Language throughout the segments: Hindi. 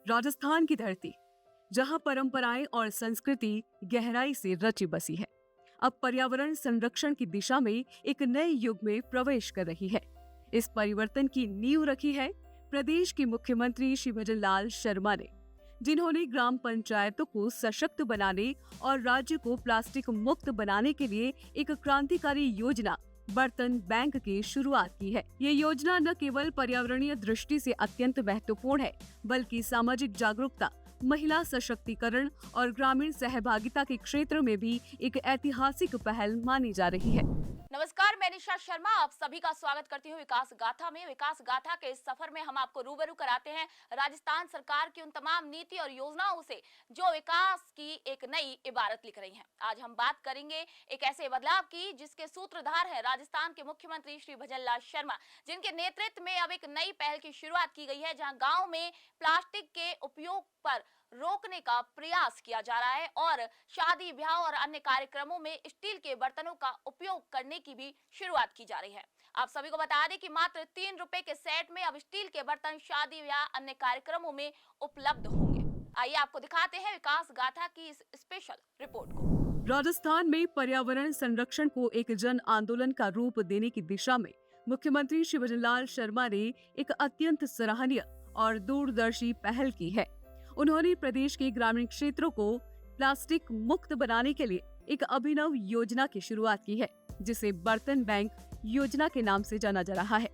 राजस्थान की धरती, जहां परंपराएं और संस्कृति गहराई से रची बसी है, अब पर्यावरण संरक्षण की दिशा में एक नए युग में प्रवेश कर रही है। इस परिवर्तन की नींव रखी है प्रदेश के मुख्यमंत्री श्री भजन लाल शर्मा ने, जिन्होंने ग्राम पंचायतों को सशक्त बनाने और राज्य को प्लास्टिक मुक्त बनाने के लिए एक क्रांतिकारी योजना बर्तन बैंक की शुरुआत की है। ये योजना न केवल पर्यावरणीय दृष्टि से अत्यंत महत्वपूर्ण है, बल्कि सामाजिक जागरूकता, महिला सशक्तिकरण और ग्रामीण सहभागिता के क्षेत्र में भी एक ऐतिहासिक पहल मानी जा रही है। नमस्कार, मैं निशा शर्मा आप सभी का स्वागत करती हूँ विकास गाथा में। विकास गाथा के इस सफर में हम आपको रूबरू कराते हैं राजस्थान सरकार की उन तमाम नीति और योजनाओं से जो विकास की एक नई इबारत लिख रही हैं। आज हम बात करेंगे एक ऐसे बदलाव की जिसके सूत्रधार है राजस्थान के मुख्यमंत्री श्री भजन लाल शर्मा, जिनके नेतृत्व में अब एक नई पहल की शुरुआत की गई है, जहाँ गाँव में प्लास्टिक के उपयोग पर रोकने का प्रयास किया जा रहा है और शादी ब्याह और अन्य कार्यक्रमों में स्टील के बर्तनों का उपयोग करने की भी शुरुआत की जा रही है। आप सभी को बता दें कि मात्र 3 रुपए के सेट में अब स्टील के बर्तन शादी ब्याह अन्य कार्यक्रमों में उपलब्ध होंगे। आइए आपको दिखाते हैं विकास गाथा की इस स्पेशल रिपोर्ट को। राजस्थान में पर्यावरण संरक्षण को एक जन आंदोलन का रूप देने की दिशा में मुख्यमंत्री श्री भजन लाल शर्मा ने एक अत्यंत सराहनीय और दूरदर्शी पहल की है। उन्होंने प्रदेश के ग्रामीण क्षेत्रों को प्लास्टिक मुक्त बनाने के लिए एक अभिनव योजना की शुरुआत की है, जिसे बर्तन बैंक योजना के नाम से जाना जा रहा है।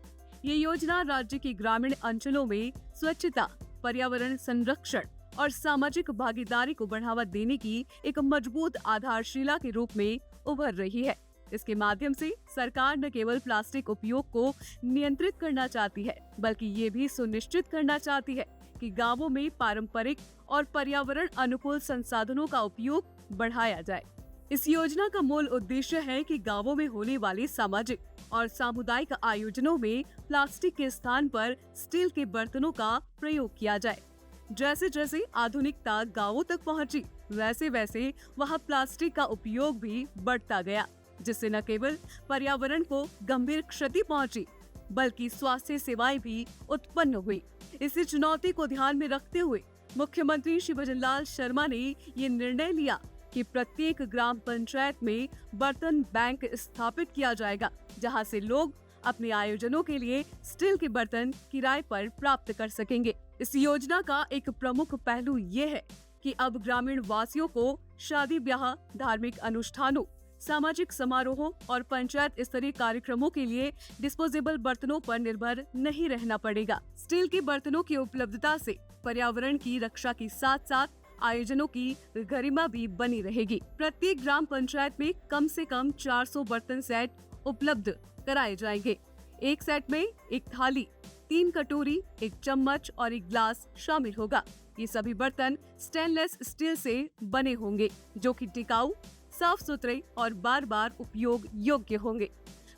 ये योजना राज्य के ग्रामीण अंचलों में स्वच्छता, पर्यावरण संरक्षण और सामाजिक भागीदारी को बढ़ावा देने की एक मजबूत आधारशिला के रूप में उभर रही है। इसके माध्यम से सरकार न केवल प्लास्टिक उपयोग को नियंत्रित करना चाहती है, बल्कि ये भी सुनिश्चित करना चाहती है कि गांवों में पारंपरिक और पर्यावरण अनुकूल संसाधनों का उपयोग बढ़ाया जाए। इस योजना का मूल उद्देश्य है कि गांवों में होने वाले सामाजिक और सामुदायिक आयोजनों में प्लास्टिक के स्थान पर स्टील के बर्तनों का प्रयोग किया जाए। जैसे जैसे आधुनिकता गांवों तक पहुंची, वैसे वैसे वहां प्लास्टिक का उपयोग भी बढ़ता गया, जिससे न केवल पर्यावरण को गंभीर क्षति पहुंची, बल्कि स्वास्थ्य सेवाएं भी उत्पन्न हुई। इसी चुनौती को ध्यान में रखते हुए मुख्यमंत्री श्री भजन लाल शर्मा ने ये निर्णय लिया कि प्रत्येक ग्राम पंचायत में बर्तन बैंक स्थापित किया जाएगा, जहां से लोग अपने आयोजनों के लिए स्टील के बर्तन किराए पर प्राप्त कर सकेंगे। इस योजना का एक प्रमुख पहलू ये है कि अब ग्रामीण वासियों को शादी ब्याह, धार्मिक अनुष्ठानों, सामाजिक समारोहों और पंचायत स्तरीय कार्यक्रमों के लिए डिस्पोजेबल बर्तनों पर निर्भर नहीं रहना पड़ेगा। स्टील के बर्तनों की उपलब्धता से पर्यावरण की रक्षा के साथ साथ आयोजनों की गरिमा भी बनी रहेगी। प्रत्येक ग्राम पंचायत में कम से कम 400 बर्तन सेट उपलब्ध कराए जाएंगे। एक सेट में एक थाली, 3 कटोरी, 1 चम्मच और 1 ग्लास शामिल होगा। ये सभी बर्तन स्टेनलेस स्टील से बने होंगे, जो कि टिकाऊ, साफ सुथरे और बार बार उपयोग योग्य होंगे।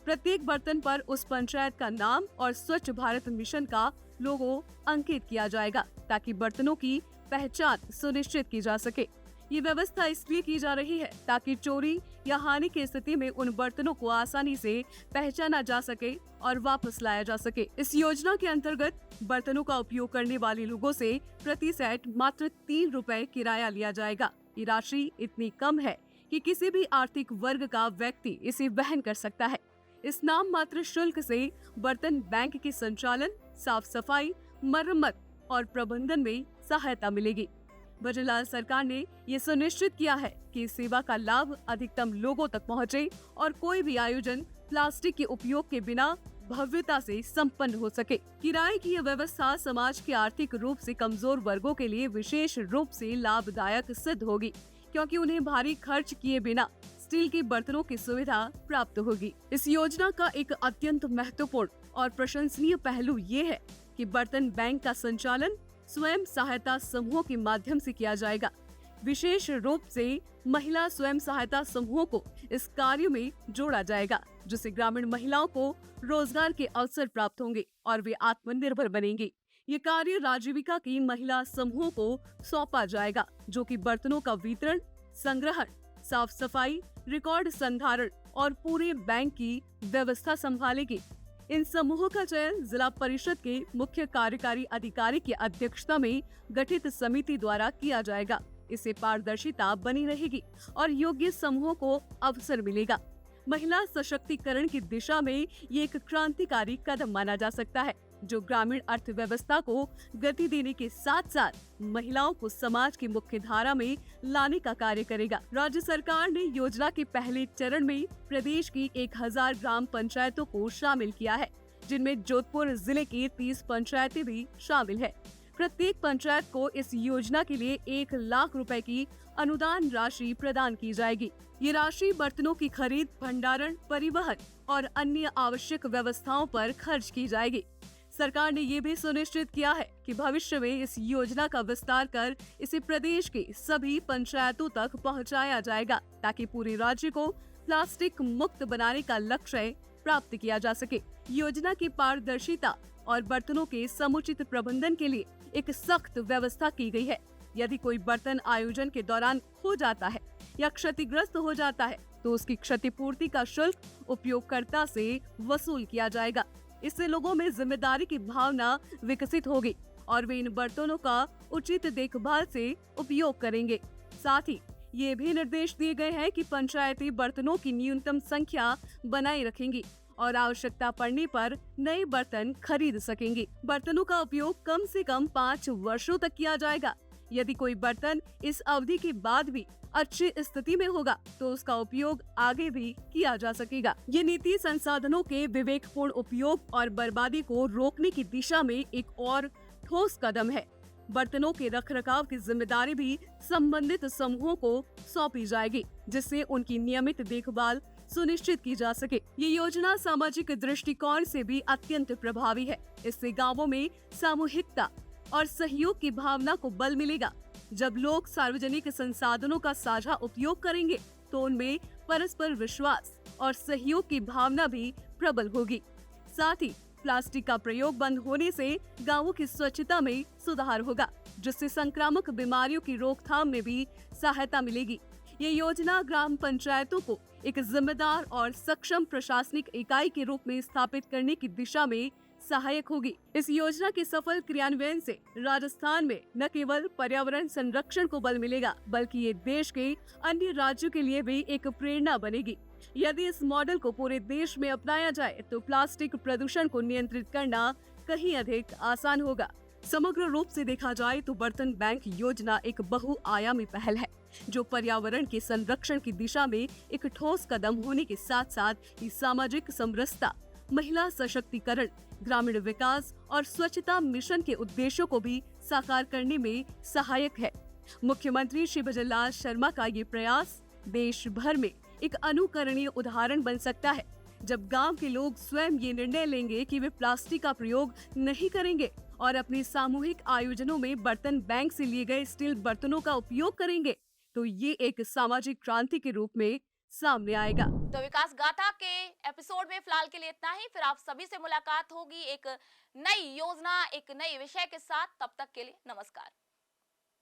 प्रत्येक बर्तन पर उस पंचायत का नाम और स्वच्छ भारत मिशन का लोगो अंकित किया जाएगा, ताकि बर्तनों की पहचान सुनिश्चित की जा सके। ये व्यवस्था इसलिए की जा रही है ताकि चोरी या हानि की स्थिति में उन बर्तनों को आसानी से पहचाना जा सके और वापस लाया जा सके। इस योजना के अंतर्गत बर्तनों का उपयोग करने वाले लोगों से प्रति सेट मात्र 3 रुपए किराया लिया जाएगा। ये राशि इतनी कम है कि किसी भी आर्थिक वर्ग का व्यक्ति इसे वहन कर सकता है। इस नाम मात्र शुल्क से बर्तन बैंक के संचालन, साफ सफाई, मरम्मत और प्रबंधन में सहायता मिलेगी। भजन लाल सरकार ने ये सुनिश्चित किया है कि इस सेवा का लाभ अधिकतम लोगों तक पहुंचे और कोई भी आयोजन प्लास्टिक के उपयोग के बिना भव्यता से संपन्न हो सके। किराए की यह व्यवस्था समाज के आर्थिक रूप से कमजोर वर्गों के लिए विशेष रूप से लाभदायक सिद्ध होगी, क्योंकि उन्हें भारी खर्च किए बिना स्टील के बर्तनों की सुविधा प्राप्त होगी। इस योजना का एक अत्यंत महत्वपूर्ण और प्रशंसनीय पहलू ये है कि बर्तन बैंक का संचालन स्वयं सहायता समूहों के माध्यम से किया जाएगा। विशेष रूप से महिला स्वयं सहायता समूहों को इस कार्य में जोड़ा जाएगा, जिससे ग्रामीण महिलाओं को रोजगार के अवसर प्राप्त होंगे और वे आत्मनिर्भर बनेंगी। ये कार्य राजीविका की महिला समूहों को सौंपा जाएगा, जो कि बर्तनों का वितरण, संग्रहण, साफ सफाई, रिकॉर्ड संधारण और पूरे बैंक की व्यवस्था संभालेगी। इन समूहों का चयन जिला परिषद के मुख्य कार्यकारी अधिकारी की अध्यक्षता में गठित समिति द्वारा किया जाएगा। इससे पारदर्शिता बनी रहेगी और योग्य समूहों को अवसर मिलेगा। महिला सशक्तिकरण की दिशा में ये एक क्रांतिकारी कदम माना जा सकता है, जो ग्रामीण अर्थव्यवस्था को गति देने के साथ साथ महिलाओं को समाज की मुख्य धारा में लाने का कार्य करेगा। राज्य सरकार ने योजना के पहले चरण में प्रदेश की 1000 ग्राम पंचायतों को शामिल किया है, जिनमें जोधपुर जिले की 30 पंचायतें भी शामिल है। प्रत्येक पंचायत को इस योजना के लिए 1 लाख रुपए की अनुदान राशि प्रदान की जाएगी। ये राशि बर्तनों की खरीद, भंडारण, परिवहन और अन्य आवश्यक व्यवस्थाओं पर खर्च की जाएगी। सरकार ने ये भी सुनिश्चित किया है कि भविष्य में इस योजना का विस्तार कर इसे प्रदेश के सभी पंचायतों तक पहुंचाया जाएगा, ताकि पूरे राज्य को प्लास्टिक मुक्त बनाने का लक्ष्य प्राप्त किया जा सके। योजना की पारदर्शिता और बर्तनों के समुचित प्रबंधन के लिए एक सख्त व्यवस्था की गई है। यदि कोई बर्तन आयोजन के दौरान खो जाता है या क्षतिग्रस्त हो जाता है, तो उसकी क्षतिपूर्ति का शुल्क उपयोगकर्ता से वसूल किया जाएगा। इससे लोगों में जिम्मेदारी की भावना विकसित होगी और वे इन बर्तनों का उचित देखभाल से उपयोग करेंगे। साथ ही ये भी निर्देश दिए गए हैं कि पंचायती बर्तनों की न्यूनतम संख्या बनाए रखेंगी और आवश्यकता पड़ने पर नए बर्तन खरीद सकेंगी। बर्तनों का उपयोग कम से कम 5 वर्षों तक किया जाएगा। यदि कोई बर्तन इस अवधि के बाद भी अच्छी स्थिति में होगा, तो उसका उपयोग आगे भी किया जा सकेगा। ये नीति संसाधनों के विवेकपूर्ण उपयोग और बर्बादी को रोकने की दिशा में एक और ठोस कदम है। बर्तनों के रखरखाव की जिम्मेदारी भी संबंधित समूहों को सौंपी जाएगी, जिससे उनकी नियमित देखभाल सुनिश्चित की जा सके। ये योजना सामाजिक दृष्टिकोण से भी अत्यंत प्रभावी है। इससे गांवों में सामूहिकता और सहयोग की भावना को बल मिलेगा। जब लोग सार्वजनिक संसाधनों का साझा उपयोग करेंगे, तो उनमें परस्पर विश्वास और सहयोग की भावना भी प्रबल होगी। साथ ही प्लास्टिक का प्रयोग बंद होने से गांवों की स्वच्छता में सुधार होगा, जिससे संक्रामक बीमारियों की रोकथाम में भी सहायता मिलेगी। ये योजना ग्राम पंचायतों को एक जिम्मेदार और सक्षम प्रशासनिक इकाई के रूप में स्थापित करने की दिशा में सहायक होगी। इस योजना के सफल क्रियान्वयन से राजस्थान में न केवल पर्यावरण संरक्षण को बल मिलेगा, बल्कि ये देश के अन्य राज्यों के लिए भी एक प्रेरणा बनेगी। यदि इस मॉडल को पूरे देश में अपनाया जाए, तो प्लास्टिक प्रदूषण को नियंत्रित करना कहीं अधिक आसान होगा। समग्र रूप से देखा जाए तो बर्तन बैंक योजना एक बहुआयामी पहल है, जो पर्यावरण के संरक्षण की दिशा में एक ठोस कदम होने के साथ साथ सामाजिक समरसता, महिला सशक्तिकरण, ग्रामीण विकास और स्वच्छता मिशन के उद्देश्यों को भी साकार करने में सहायक है। मुख्यमंत्री श्री भजनलाल शर्मा का ये प्रयास देश भर में एक अनुकरणीय उदाहरण बन सकता है। जब गांव के लोग स्वयं ये निर्णय लेंगे कि वे प्लास्टिक का प्रयोग नहीं करेंगे और अपने सामूहिक आयोजनों में बर्तन बैंक से लिए गए स्टील बर्तनों का उपयोग करेंगे, तो ये एक सामाजिक क्रांति के रूप में सामने आएगा। तो विकास गाथा के एपिसोड में फिलहाल के लिए इतना ही। फिर आप सभी से मुलाकात होगी एक नई योजना, एक नए विषय के साथ। तब तक के लिए नमस्कार।